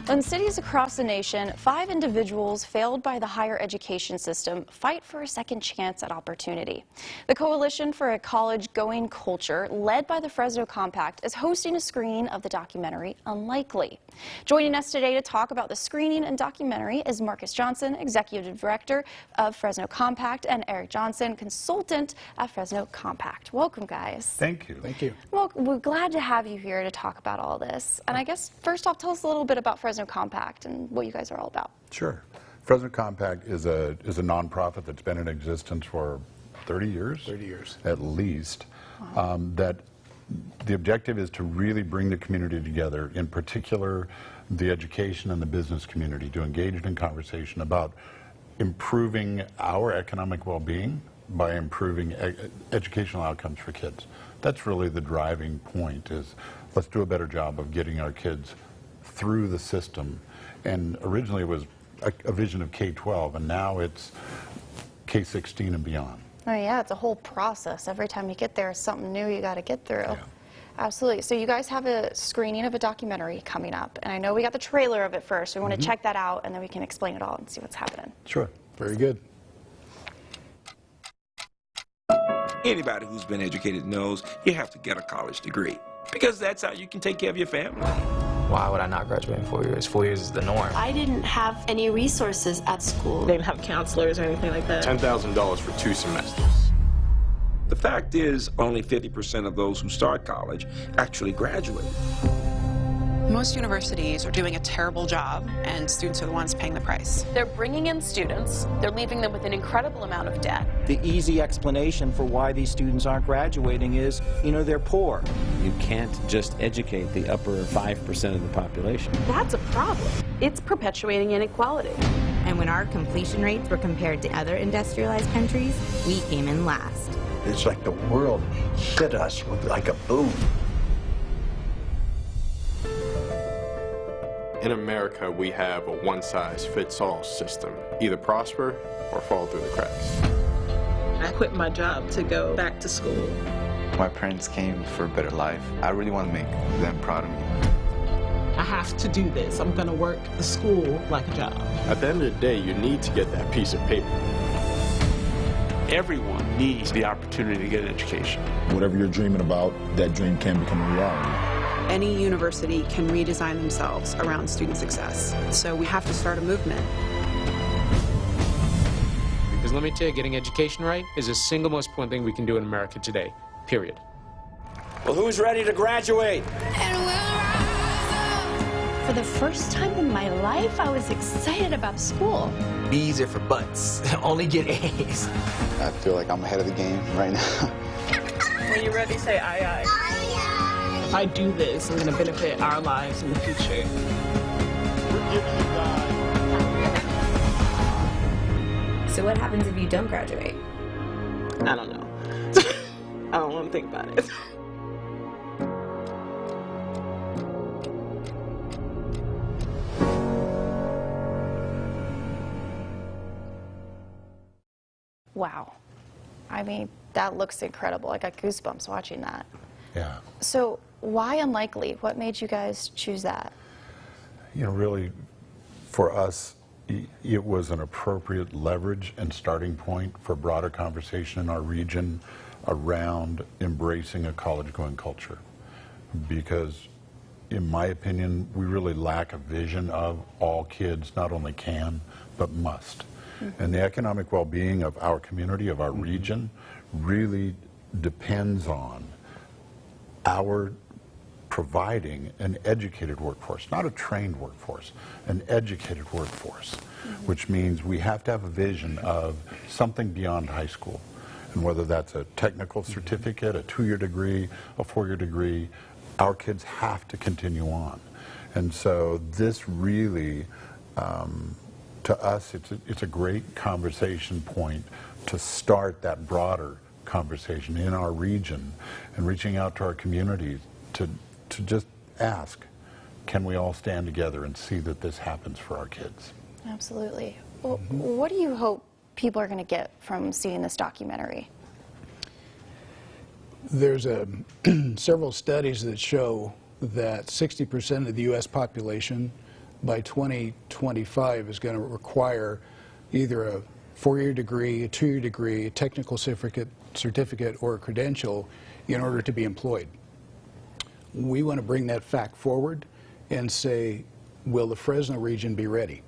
In cities across the nation, 5 individuals failed by the higher education system fight for a second chance at opportunity. The Coalition for a College-Going Culture, led by the Fresno Compact, is hosting a screening of the documentary Unlikely. Joining us today to talk about the screening and documentary is Marcus Johnson, Executive Director of Fresno Compact, and Eric Johnson, Consultant at Fresno Compact. Welcome, guys. Thank you. Thank you. Well, we're glad to have you here to talk about all this. And I guess, first off, tell us a little bit about Fresno Compact and what you guys are all about. Sure. Fresno Compact is a nonprofit that's been in existence for 30 years. 30 years. At least. Wow. That the objective is to really bring the community together, in particular the education and the business community, to engage in conversation about improving our economic well-being by improving educational outcomes for kids. That's really the driving point, is let's do a better job of getting our kids through the system. And originally it was a vision of K-12, and now it's K-16 and beyond. Oh yeah, it's a whole process. Every time you get there, it's something new you got to get through. Yeah. Absolutely. So you guys have a screening of a documentary coming up, and I know we got the trailer of it first. We want to check that out, and then we can explain it all and see what's happening. Sure. Very good. Anybody who's been educated knows you have to get a college degree, because that's how you can take care of your family. Why would I not graduate in 4 years? 4 years is the norm. I didn't have any resources at school. They didn't have counselors or anything like that. $10,000 for 2 semesters. The fact is, only 50% of those who start college actually graduate. Most universities are doing a terrible job, and students are the ones paying the price. They're bringing in students, they're leaving them with an incredible amount of debt. The easy explanation for why these students aren't graduating is, they're poor. You can't just educate the upper 5% of the population. That's a problem. It's perpetuating inequality. And when our completion rates were compared to other industrialized countries, we came in last. It's like the world hit us with like a boom. In America, we have a one-size-fits-all system. Either prosper or fall through the cracks. I quit my job to go back to school. My parents came for a better life. I really want to make them proud of me. I have to do this. I'm going to work the school like a job. At the end of the day, you need to get that piece of paper. Everyone needs the opportunity to get an education. Whatever you're dreaming about, that dream can become a reality. Any university can redesign themselves around student success. So we have to start a movement. Because let me tell you, getting education right is the single most important thing we can do in America today, period. Well, who's ready to graduate? For the first time in my life, I was excited about school. B's are for butts. Only get A's. I feel like I'm ahead of the game right now. When you're ready, say aye, aye. If I do this, I'm going to benefit our lives in the future. So what happens if you don't graduate? I don't know. I don't want to think about it. Wow. I mean, that looks incredible. I got goosebumps watching that. Yeah. So why Unlikely? What made you guys choose that? Really, for us, it was an appropriate leverage and starting point for broader conversation in our region around embracing a college-going culture. Because, in my opinion, we really lack a vision of all kids not only can, but must. And the economic well-being of our community, of our region, really depends on our providing an educated workforce, not a trained workforce, an educated workforce, which means we have to have a vision of something beyond high school. And whether that's a technical certificate, a 2-year degree, a 4-year degree, our kids have to continue on. And so this really, to us, it's a great conversation point to start that broader conversation in our region and reaching out to our communities to just ask, can we all stand together and see that this happens for our kids? Absolutely. Well, what do you hope people are going to get from seeing this documentary? There's several studies that show that 60% of the U.S. population by 2025 is going to require either a 4-year degree, a 2-year degree, a technical certificate, or a credential in order to be employed. We want to bring that fact forward and say, will the Fresno region be ready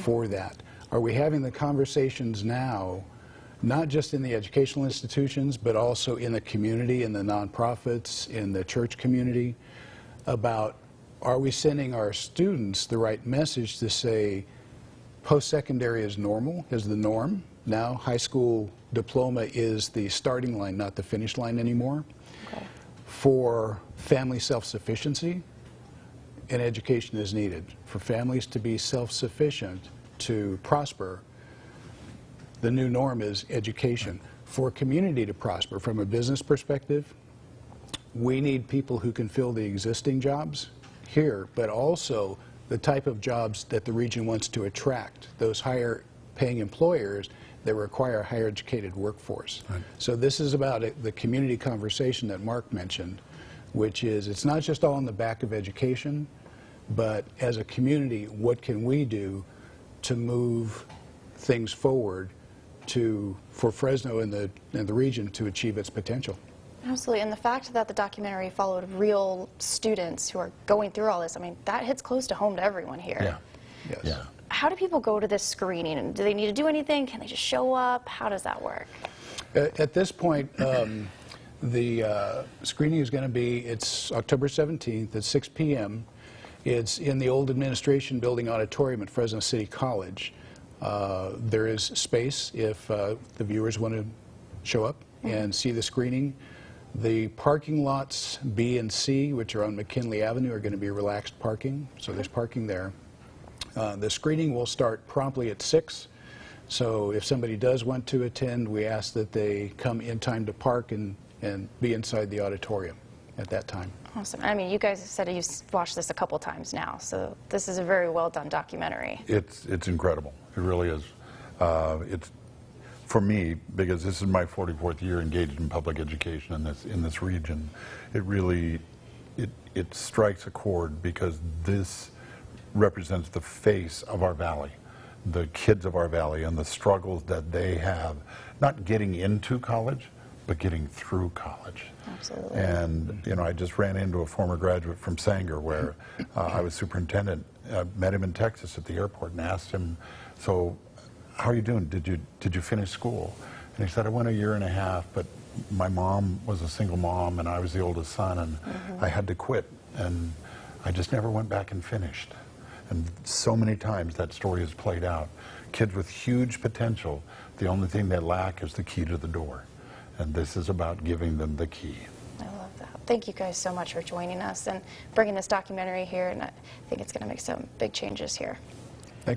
for that? Are we having the conversations now, not just in the educational institutions, but also in the community, in the nonprofits, in the church community, about, are we sending our students the right message to say post-secondary is normal, is the norm? Now high school diploma is the starting line, not the finish line anymore. Okay. For family self-sufficiency, an education is needed. For families to be self-sufficient, to prosper, the new norm is education. For a community to prosper, from a business perspective, we need people who can fill the existing jobs here, but also the type of jobs that the region wants to attract, those higher paying employers that require a higher educated workforce. Right. So this is about the community conversation that Mark mentioned, which is, it's not just all in the back of education, but as a community, what can we do to move things forward for Fresno and the region to achieve its potential? Absolutely, and the fact that the documentary followed real students who are going through all this, I mean, that hits close to home to everyone here. Yeah. Yes. Yeah. How do people go to this screening? And do they need to do anything? Can they just show up? How does that work? At this point, the screening is going to be, it's October 17th at 6 p.m. It's in the old administration building auditorium at Fresno City College. There is space if the viewers want to show up and see the screening. The parking lots B and C, which are on McKinley Avenue, are going to be relaxed parking, so there's parking there. The screening will start promptly at 6, so if somebody does want to attend, we ask that they come in time to park and be inside the auditorium at that time. Awesome. I mean, you guys have said you've watched this a couple times now, so this is a very well done documentary. It's incredible. It really is. It's, for me, because this is my 44th year engaged in public education in this region, it really it strikes a chord, because this represents the face of our valley, the kids of our valley, and the struggles that they have, not getting into college, but getting through college. Absolutely. And, you know, I just ran into a former graduate from Sanger where I was superintendent. I met him in Texas at the airport and asked him, so how are you doing? Did you finish school? And he said, I went 1.5 years, but my mom was a single mom and I was the oldest son, and I had to quit, and I just never went back and finished. And so many times that story is played out. Kids with huge potential, the only thing they lack is the key to the door. And this is about giving them the key. I love that. Thank you guys so much for joining us and bringing this documentary here, and I think it's going to make some big changes here.